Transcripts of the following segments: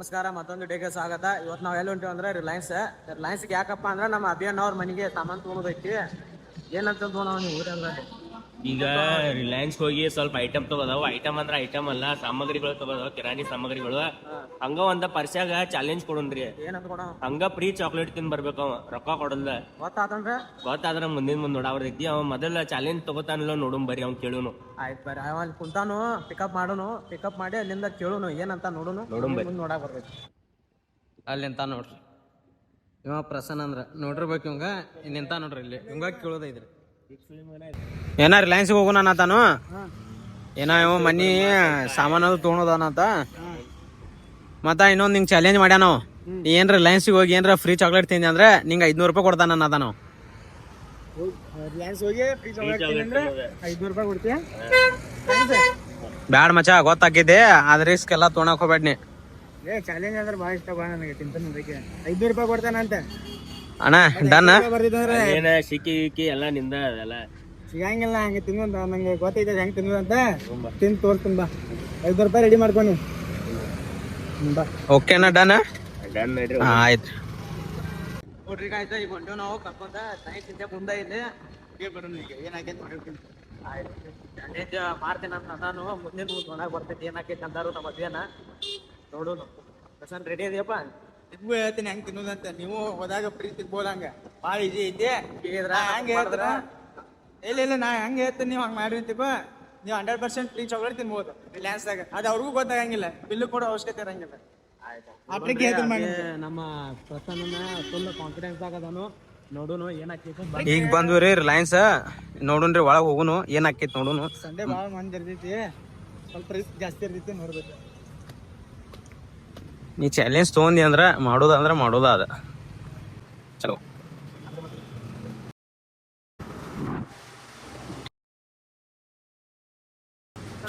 ನಮಸ್ಕಾರ, ಮತ್ತೊಂದು ಡೇಗೆ ಸ್ವಾಗತ. ಇವತ್ತು ನಾವು ಎಲ್ಲಿ ಹೊಂಟಿವಿ ಅಂದ್ರೆ ರಿಲಯನ್ಸ್ಗೆ ಯಾಕಪ್ಪ ಅಂದ್ರೆ ನಮ್ಮ ಅಭಿಯನ್ ಅವ್ರ ಮನೆಗೆ ಸಾಮಾನು ತೊಗೊಳೋದೈತಿ. ಏನಂತ ತೊಗೊಳೋ ನೀವು ಊರಲ್ಲಿ ಈಗ ರಿಲಯನ್ಸ್ ಹೋಗಿ ಸ್ವಲ್ಪ ಐಟಮ್ ತಗೋದಾವ. ಐಟಮ್ ಅಂದ್ರೆ ಐಟಮ್ ಅಲ್ಲ, ಸಾಮಗ್ರಿಗಳು ತಗೋದಾವ, ಕಿರಾಣಿ ಸಾಮಗ್ರಿಗಳು. ಹಂಗ ಒಂದ ಪರ್ಸ್ಯಾಗ ಚಾಲೆಂಜ್ ಕೊಡೋನ್ರಿ. ಏನಂತ ಕೊಡೋ? ಹಂಗ ಫ್ರೀ ಚಾಕ್ಲೇಟ್ ತಿಂದ್ ಬರ್ಬೇಕು. ಅವ ರೊಕ್ಕ ಕೊಡಲ್ಲ. ಗೊತ್ತಾದ್ರ ಮುಂದಿನ ನೋಡಾವ್ರೈತಿ. ಅವ ಮೊದಲ ಚಾಲೆಂಜ್ ತಗೋತಾನಲ್ಲ, ನೋಡುನ್ ಬರ್ರಿ, ಅವ್ನ್ ಕೇಳುನು. ಆಯ್ತು ಬರ್ರಿ, ಅವ ಅಲ್ಲಿ ಕುಂತಾನು. ಪಿಕಪ್ ಮಾಡಿ ಅಲ್ಲಿಂದ ಕೇಳುನು ಏನಂತ ನೋಡುನು. ನೋಡಾಕ್ ಬರ್ತೈತಿ. ಅಲ್ಲಿ ನಿಂತ ನೋಡ್ರಿ, ಇವ ಪ್ರಸನ್ನ ಅಂದ್ರ ನೋಡಿರ್ಬೇಕು. ಇವಂಗ ನಿಂತ ನೋಡ್ರಿ, ಇಲ್ಲಿ ಇವಂಗ ಕೇಳೋದೈತ್ರಿ. ಏನ ರಿಲಯನ್ಸ್ಗೆ ಹೋಗೋಣ ಅನ್ನತಾನು. ಏನ ಇವ ಮನಿ ಸಾಮಾನು ತೊಗೊಳೋದನಂತ. ಮತ್ತ ಇನ್ನೊಂದ್ ನಿಂಗೆ ಚಾಲೆಂಜ್ ಮಾಡ್ಯಾನ. ಏನ್ರ ರಿಲಯನ್ಸ್ಗೆ ಹೋಗಿ ಏನ್ರ ಫ್ರೀ ಚಾಕ್ಲೇಟ್ ತಿಂದಿ ಅಂದ್ರೆ ನಿಂಗೆ 500 ರೂಪಾಯಿ ಕೊಡ್ತಾನ ಅನ್ನತಾನ. ಬ್ಯಾಡ ಮಚ್ಚ, ಗೊತ್ತಾಕಿದ್ದೆ. ಅದ್ ರಿಸ್ಕ್ ಎಲ್ಲ ತೊಗೊಳಕ್ ಹೋಗ್ಬೇಡ್ನಿ. ಚಾಲೆಂಜ್ ಅಂದ್ರೆ ಭಾಳ ಇಷ್ಟ ಬಾ ನನಗೆ. ತಿಂತಾನೆ 500 ರೂಪಾಯಿ ಕೊಡ್ತಾನಂತ ಅಣ್ಣ. ಡನ್. ಸಿಕ್ಕಿ ಎಲ್ಲ ನಿಂದ ಅದೆಲ್ಲ ಸಿಗಂಗಿಲ್ಲ. ಹಂಗೆ ತಿನ್ನುವಂತ ನಂಗೆ ಗೊತ್ತೈತೆ ಹೆಂಗೆ ತಿನ್ನುವಂತ. ತಿಂದು ತೋರ್ತೀನಿ ಬಾ. 500 ರೂಪಾಯಿ ರೆಡಿ ಮಾಡ್ಕೊಂಡು ಬಾ. ಓಕೆನಾ? ಡನ್. ಆಯ್ತು ನೋಡ್ರಿ ಆಯ್ತಾ, ಈಗ ಹೊಂಟೇವ್ ನಾವು ಕರ್ಕೊಂಡ. ಚಿಂತೆ ಮುಂದೆ ಇಲ್ಲಿ ಏನಾಗೈತೆ ಮಾಡ್ತೇನೆ ಅಂತ ನಾನು. ಮುಂದಿನ ನೋಡಕ್ ಬರ್ತೈತಿ ಏನಾಕೈತಿ ಅಂತಾರು ನಮ್ಮ ಮದ್ವೆನ ನೋಡೋನು. ಪ್ರಸನ್ನ ರೆಡಿ ಇದೆಯಪ್ಪ? ನಿಮ್ಗೂ ಹೇಳ್ತೀನಿ ಹೆಂಗೆ ತಿನ್ನೋದಂತ. ನೀವು ಹೋದಾಗ ಫ್ರೀ ತಿನ್ಬೋದು. ಹಂಗೆ ಭಾಳ ಈಜಿ ಐತಿ. ಹಂಗೆ ಹೇಳ್ತಾರ ಇಲ್ಲ ನಾ ಹೆಂಗೆ ಹೇಳ್ತೀನಿ, ನೀವು ಹಂಗೆ ಮಾಡಿ ಅಂತೀವ. ನೀವು 100% ಫ್ರೀ ಚಾಕ್ಲೇಟ್ ತಿನ್ಬೋದು ರಿಲಯನ್ಸ್ದಾಗ. ಅದು ಅವ್ರಿಗೂ ಗೊತ್ತಾಗಂಗಿಲ್ಲ, ಬಿಲ್ಲು ಕೊಡೋ ಅವಶ್ಯಕತೆ ಇರಂಗಿಲ್ಲ. ನಮ್ಮ ಪ್ರಸನ್ನ ಫುಲ್ ಕಾನ್ಫಿಡೆನ್ಸ್ ಆಗದನು. ನೋಡುನು ಏನಾಕೈತಿ. ಈಗ ಬಂದ್ವಿ ರಿಲಯನ್ಸ್. ನೋಡುನ್ರಿ, ಒಳಗೆ ಹೋಗುನು ಏನಾಕೈತಿ ನೋಡುನು. ಸಂಡೆ ಭಾಳ ಮಂದಿ ಇರ್ತೈತಿ, ಸ್ವಲ್ಪ ರಿಸ್ಕ್ ಜಾಸ್ತಿ ಇರ್ತೈತಿ, ನೋಡ್ಬೇಕು. ನೀ ಚಾಲೆಂಜ್ ತೊಗೊಂಡಿ ಅಂದ್ರ ಮಾಡೋದ ಅದ. ಚಲೋ.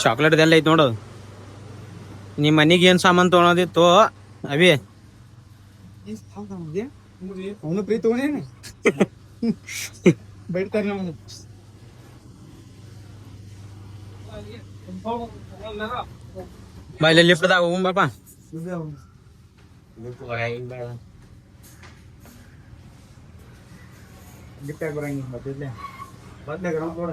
ಚಾಕ್ಲೇಟ್ ಎಲ್ಲ ಐತಿ ನೋಡು. ನಿಮ್ಮ ಮನಿಗೆ ಏನ್ ಸಾಮಾನು ತೊಗೊಳೋದಿತ್ತು ಅವಿ? ಅವನು ಪ್ರೀ ತಗೊಂಡೇನು ಬೈತಾರೆ ನಮ್ಗೆ. ಬಾ, ಇಲ್ಲಿ ಲಿಫ್ಟ್ದಾಗ ಹೋಗ್ಬಾಪ. ಗಿಫ್ಟ್ ಬರಂಗಿಲ್ಲ ಮತ್ತೆ ಬದ್ಲೆ ಗ್ರೌಂಡ್ ಕೊಡ.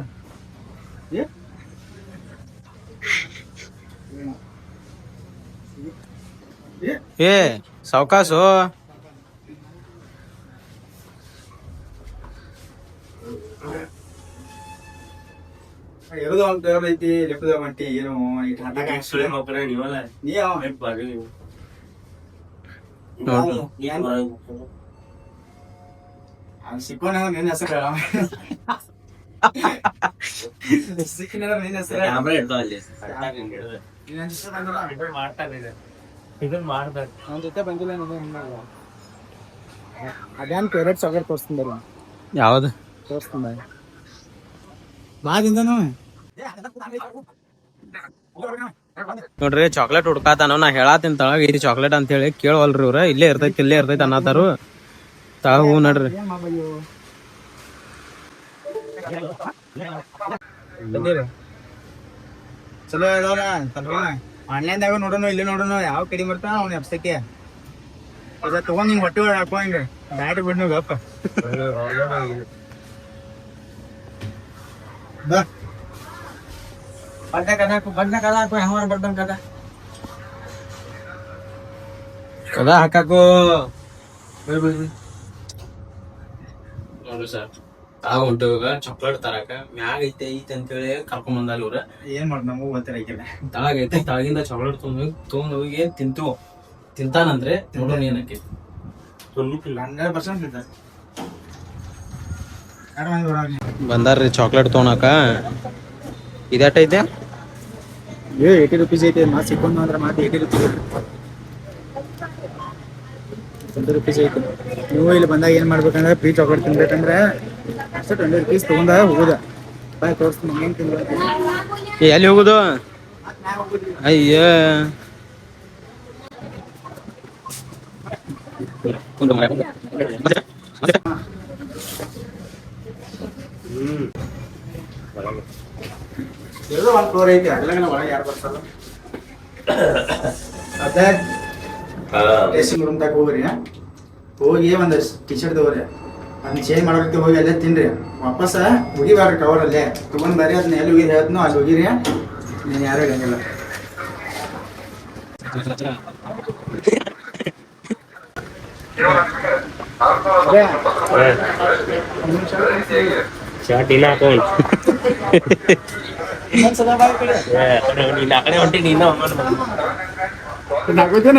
ಏ ಸಾವ್ಕಾಸು. ಇರೋದು ಒಂದು ಐತಿ, ಲೆಫ್ಟ್ ಹೊಂಟಿ. ಏನು ಸಿಕ್ಕೋಣ ನಿನ್ನ ಹೆಸರು. ಸಿಕ್ಕಿನ ನಿನ್ನ ಹೆಸರು ನನ್ನ ಜೊತೆ ಬಂದಿಲ್ಲ. ಅದೇನು ಫೇವ್ರೇಟ್ ಚಾಕ್ಲೇಟ್ ತೋರಿಸ್ತೀನಿ ಬರ್ರಿ. ಯಾವ್ದು ತೋರಿಸ್ತೀನಿ ಬಾದಿಂದ ನೋಡ್ರಿ. ಚಾಕ್ಲೇಟ್ ಹುಡ್ಕಾತಾನ. ನಾ ಹೇಳಾತೀನಿ ತಳಗ ಐತಿ ಚಾಕ್ಲೇಟ್ ಅಂತ ಹೇಳಿ. ಕೇಳವಲ್ರಿ ಇವ್ರ. ಇಲ್ಲೇ ಇರ್ತೈತಿ ಅನ್ನತಾರು. ತಳಗ ಹೂ ನಡ್ರಿ. ಚಲೋ ಇದಾವ. ಆನ್ಲೈನ್ದಾಗ ನೋಡೋಣ, ಇಲ್ಲಿ ನೋಡೋಣ ಯಾವ ಕಡಿಮೆ ಬರ್ತಾನ ಅವ್ನ ಎಪ್ಸಕ್ಕೆ. ಅದ ತಗೊಂಡ್ ಹಿಂಗ್ ಹೊಟ್ಟೆ ಹಾಕೋ ಹಿಂಗ ಬ್ಯಾಟ್ ಬಿಡ್ನು ಗಪ್ಪ. ಕದ ಹಾಕಾಕು ನೋಡ್ರಿ ಸರ್. ಉಂಟು ಇವಾಗ ಚಾಕ್ಲೇಟ್ ತರಕ ಮ್ಯಾಗ ಐತೆ ಅಂತೇಳಿ ಕರ್ಕೊಂಡ್ ಬಂದಲ್ಲ ಇವ್ರ. ಏನ್ ಮಾಡ್ ನಮಗೂ ಗೊತ್ತಿರಕಿಲ್ಲ. ತಳಗ ಐತೆ, ತಳಗಿಂದ ಚಾಕ್ಲೇಟ್ ತೊಗೊಂಡ್ ಹೋಗಿ ತಿಂತಾನಂದ್ರೆ ನೋಡೋಣ ಏನಕ್ಕೆ. 100% ಬಂದಾರ್ರಿ ಚಾಕ್ಲೇಟ್ ತೊಗೊಳಕ. ಇದೆಟ್ ಐತೆ? 80 ರೂಪೀಸ್ ಐತೆ. ಮಾತು ಸಿಕ್ಕೊಂಡು ಅಂದ್ರೆ ಮಾತು 80 ರೂಪೀಸ್ 20 ರೂಪೀಸ್ ಐತೆ. ನೀವು ಇಲ್ಲಿ ಬಂದಾಗ ಏನ್ ಮಾಡ್ಬೇಕಂದ್ರೆ ಫ್ರೀ ಚಾಕ್ಲೇಟ್ ತಿನ್ಬೇಕಂದ್ರೆ ಅಷ್ಟೇ 20 ರೂಪೀಸ್ ತಗೊಂಡ ಹೋಗುದ. ಬಾಯ್ ತೋರಿಸ್ತೀನಿ ಹೆಂಗ್ ತಿನ್ಬೇಕು. ಎಲ್ಲಿ ಹೋಗುದು? ಅಯ್ಯ ಎಲ್ಲೋ ಒಂದು ಫ್ಲೋರ್ ಐತಿ. ಅದ್ರಾಗ ಒಳಗೆ ಯಾರು ಬರ್ತಾರ? ಅದ ಡ್ರೆಸ್ಸಿಂಗ್ ರೂಮ್ ತಗ ಹೋಗ್ರಿ ಹೋಗಿ ಒಂದು ಟಿ ಶರ್ಟ್ ತಗೋರಿ ಅದನ್ನ ಚೇಂಜ್ ಮಾಡೋಕೆ ಹೋಗಿ ಅಲ್ಲೇ ತಿನ್ರಿ ವಾಪಸ್ ಹೋಗಿಬಾರ್ರಿ ಕವರ್ ಅಲ್ಲೇ ತಗೊಂಡ್ ಬರ್ರಿ ಅದನ್ನ ಎಲ್ಲಿ ಹೋಗಿ ಹೇಳ್ತನೋ ಅಲ್ಲಿ ಹೋಗಿರಿ ನೀನು ಯಾರು ಹೇಳಂಗಿಲ್ಲ ಶರ್ಟ್ ಇನ್ನ ಹಾಕೊಂಡ್ ನೀನ್ ಆ ಕಡೆ ಹೊಂಟಿ ನೀನ ನಾಗೋದೇನ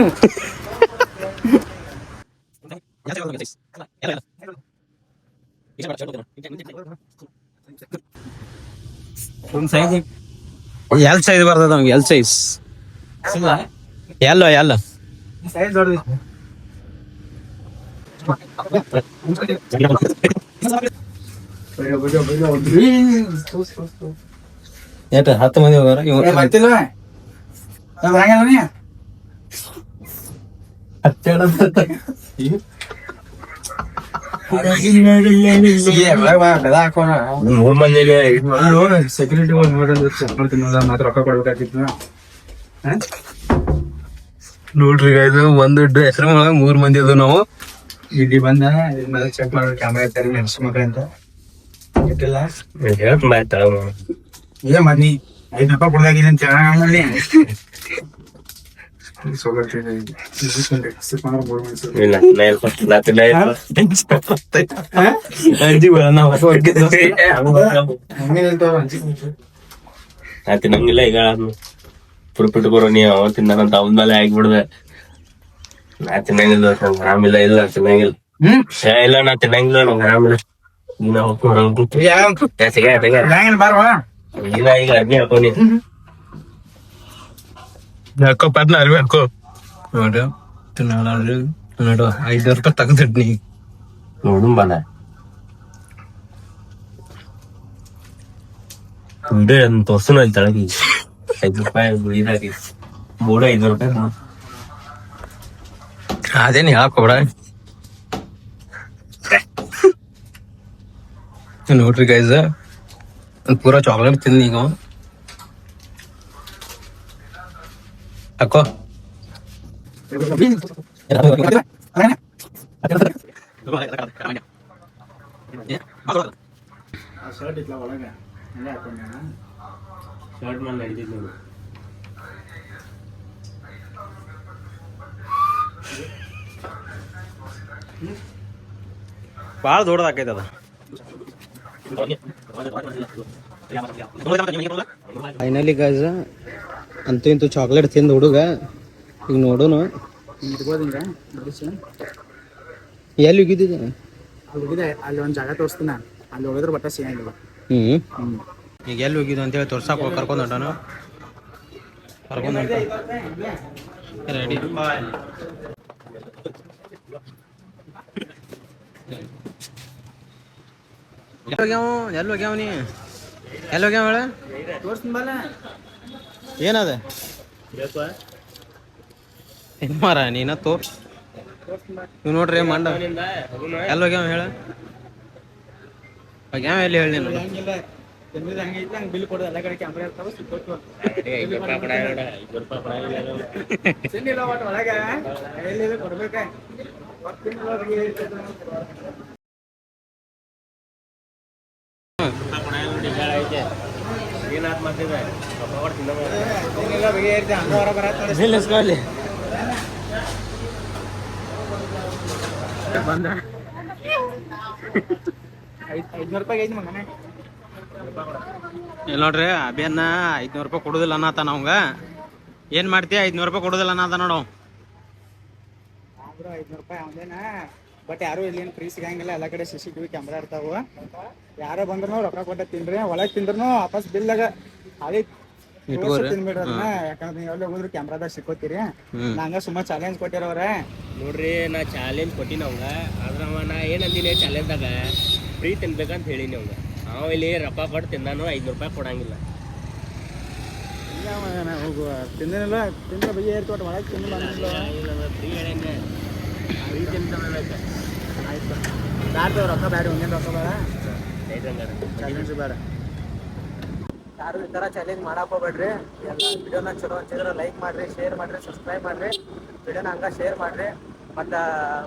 ಎಲ್ ಸೈಜ್ ಬರ್ತದ ನಮ್ಗೆ ಎಲ್ ಸೈಜ್ ಎಲ್ಲ ಸೈಜ್ ದೊಡ್ಡದು ಏಟ 10 ಮಂದಿ ಹೋಗಾರ ಬರ್ತಿಲ್ವ ಬರಂಗಿಲ್ಲ ನೀ ಸೆಕ್ಯೂರಿಟಿ ಮಾತ್ರ ರೊಕ್ಕ ಕೊಡ್ಬೇಕಾಗಿತ್ತು ನೋಡ್ರಿ ಇದು ಒಂದು ಹೆಸರು ಒಳಗ 3 ಮಂದಿ ಅದು ನಾವು ಇಲ್ಲಿ ಬಂದ ಚೆಕ್ ಮಾಡೋ ಕ್ಯಾಮ್ರಾ ಇರ್ತಾರೆ ಹೆಣ್ಸು ಮಕ್ಳು ಅಂತ ಗೊತ್ತಿಲ್ಲ ಏ ಮದ್ನಿ 5 ರೂಪಾಯಿ ಕೊಡ್ದಾಗಿದೆ ಅಂತ ಚೆನ್ನಾಗಿ ತಿನ್ನಂಗಿಲ್ಲ ಈಗ ಪುಟ್ಬಿಟ್ಟು ಬರೋ ನೀ ಅವ ತಿನ್ನಂತ ಅವನ ಮೇಲೆ ಆಗ್ಬಿಡ್ದೆ ನಾ ತಿನ್ನಂಗಿಲ್ಲ ಆರಾಮಿಲ್ಲ ಇಲ್ಲ ತಿನ್ನಂಗಿಲ್ಲ ಇಲ್ಲ ನಾ ತಿನ್ನಂಗಿಲ್ಲ ನಂಗೆ ಆರಾಮಿಲ್ಲ ನೀನ ಈಗ ಈಗ ಅರ್ನಿ ಹಾಕೋನಿ ಹಾಕೋ ಪದ್ನ ಅರ್ವಿ ಹಾಕೋ ನೋಡ್ರಿ ನೋಡು 5 ರೂಪಾಯಿ ತಗದಿಟ್ನಿ ನೋಡು ಬಲ ಇದೆ ತೋರ್ಸುನ ಅಲ್ಲಿ ತಳಗಿ 5 ರೂಪಾಯಿ ಇದಾಗಿ ಬೋರ್ಡ್ 5 ರೂಪಾಯಿ ಅದೇನು ಹೇಳಕೋಬೇಡ ನೋಡ್ರಿ ಗೈಸ್ ಪೂರಾ ಚಾಕ್ಲೇಟ್ ತಿಂದ ಈಗ ಹಾಕೋ ಶರ್ಟ್ ಇಟ್ಲ ಒಳಗ ಶರ್ಟ್ ಮೇಲೆ ನಡೀತಿದ್ ನೋಡು ಭಾಳ ದೊಡ್ಡದಾಕೈತೆ ಅದ ಫೈನಲಿ ಗೈಸ್ ಅಂತೂ ಇಂತೂ ಚಾಕ್ಲೇಟ್ ತಿಂದು ಹುಡುಗ ಈಗ ನೋಡೋನು ಎಲ್ಲಿ ಹೋಗಿದ್ದಿದೆ ಅಲ್ಲಿ ಹೋಗಿದೆ ಅಲ್ಲಿ ಒಂದು ಜಾಗ ತೋರಿಸ್ತೀನಿ ಅಲ್ಲಿ ಹೋಗಿದ್ರೆ ಬಟ್ಟ ಸಿಗಂಗಿಲ್ಲ ಈಗ ಎಲ್ಲಿ ಹೋಗಿದ್ದು ಅಂತೇಳಿ ತೋರ್ಸಾಕ ಕರ್ಕೊಂಡು ಹೊಂಟಾನು ಕರ್ಕೊಂಡು ರೆಡಿ ಎಲ್ಲಿ ಹೋಗ್ಯಾವ ನೀ ಎಲ್ಲಿ ಹೋಗ್ಯಾವ ಹೇಳ ತೋರಿಸ್ತೀನಿ ಬಲ್ಲ ಏನದ ಮಾರ ನೀನ ತೋರ್ಸ್ ನೀವು ನೋಡ್ರಿ ಮಂಡ ಎಲ್ಲಿ ಹೋಗ್ಯಾವ ಹೇಳ ಹೋಗ್ಯಾವ ಎಲ್ಲಿ ಹೇಳಿ ನೀನು ಹಂಗಿಲ್ಲ ತಿನ್ನೋದು ಹಂಗೈತಿ ಹಂಗೆ ಬಿಲ್ ಕೊಡೋದು ಎಲ್ಲ ಕಡೆ ಕ್ಯಾಮ್ರಾ ಇರ್ತಾವ ಸಿಕ್ಕೋತು ತಿನ್ನಿಲ್ಲ ಒಟ್ಟು ಒಳಗೆ ಎಲ್ಲಿ ಕೊಡ್ಬೇಕ ಏನಾತ್ ಮಾಡ್ತಿದ್ದೆ ತಿನ್ನಿಲ್ಲ ಬಗೆ ಇರ್ತಿ ಹಂಗ ಹೊರ ಬರತ್ತೆ ಬಂದ 500 ರೂಪಾಯಿ ಐತಿ ಮಗನೇ ಇಲ್ಲಿ ನೋಡ್ರಿ ಅಭಿಯನ್ನ 500 ರೂಪಾಯಿ ಕೊಡುದಿಲ್ಲ ಅನ್ನತ ನಮ್ಗ ಏನ್ ಮಾಡ್ತೀಯ 500 ರೂಪಾಯಿ ಕೊಡುದಿಲ್ಲ ಅನ್ನತ ನೋಡು 500 ರೂಪಾಯಿ ಅವನೇನ ಬಟ್ ಯಾರು ಇಲ್ಲೇನು ಫ್ರೀ ಸಿಗಂಗಿಲ್ಲ ಎಲ್ಲ ಕಡೆ CCTV ಕ್ಯಾಮ್ರಾ ಇರ್ತಾವ ಯಾರೋ ಬಂದ್ರು ರೊಕ್ಕ ಕೊಟ್ಟ ತಿನ್ರಿ ಒಳಗೆ ತಿಂದ್ರು ವಾಪಸ್ ಬಿಲ್ಲಾಗ ಅದೇ ತಿನ್ಬಿಡ್ರಿ ಅದನ್ನ ಯಾಕಂದ್ರೆ ನೀವು ಎಲ್ಲಿ ಹೋಗಿದ್ರು ಕ್ಯಾಮ್ರಾದಾಗ ಸಿಕ್ಕೋತೀರಿ ನಂಗ ಸುಮ್ಮ ಚಾಲೆಂಜ್ ಕೊಟ್ಟಿರೋರ ನೋಡ್ರಿ ನಾ ಚಾಲೆಂಜ್ ಕೊಟ್ಟಿನ ಅವಂಗ ಆದ್ರ ನಾ ಏನ್ ಅಂದಿನಿ ಚಾಲೆಂಜ್ದಾಗ ಫ್ರೀ ತಿನ್ಬೇಕಂತ ಹೇಳಿನಿ ಅವಂಗ ಅವ ಇಲ್ಲಿ ರೊಕ್ಕ ಕೊಟ್ಟು ತಿಂದಾನು 500 ರೂಪಾಯಿ ಕೊಡಂಗಿಲ್ಲ ಹೋಗುವ ತಿಂದಿನಿಲ್ಲ ತಿಂದ್ರೆ ಬಗೆ ಇರ್ತೋಟ ಒಳಗೆ ತಿನ್ನಲ್ಲ ಫ್ರೀ ಹೇಳೇನೆ ಫ್ರೀ ತಿಂತ ಆಯ್ತು ಬ್ಯಾಡ್ದು ರೊಕ್ಕ ಬೇಡ ಒಂದೇನು ರೊಕ್ಕ ಬೇಡ ಚಾಲೆಂಜ್ ಬೇಡ ಯಾರು ಈ ಥರ ಚಾಲೆಂಜ್ ಮಾಡಕ್ಕೆ ಹೋಗ್ಬೇಡ್ರಿ ಎಲ್ಲ ವಿಡಿಯೋನ ಚಲೋ ಅನ್ಸಿದ್ರೆ ಲೈಕ್ ಮಾಡಿರಿ ಶೇರ್ ಮಾಡಿರಿ ಸಬ್ಸ್ಕ್ರೈಬ್ ಮಾಡಿರಿ ವಿಡಿಯೋನ ಹಂಗೆ ಶೇರ್ ಮಾಡಿರಿ. ಮತ್ತು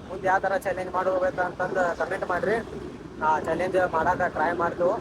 ಮುಂದೆ ಯಾವ ಥರ ಚಾಲೆಂಜ್ ಮಾಡೋಬೇಕಂತಂದು ಕಮೆಂಟ್ ಮಾಡಿರಿ. ಚಾಲೆಂಜ್ ಮಾಡೋಕೆ ಟ್ರೈ ಮಾಡ್ತೀವಿ.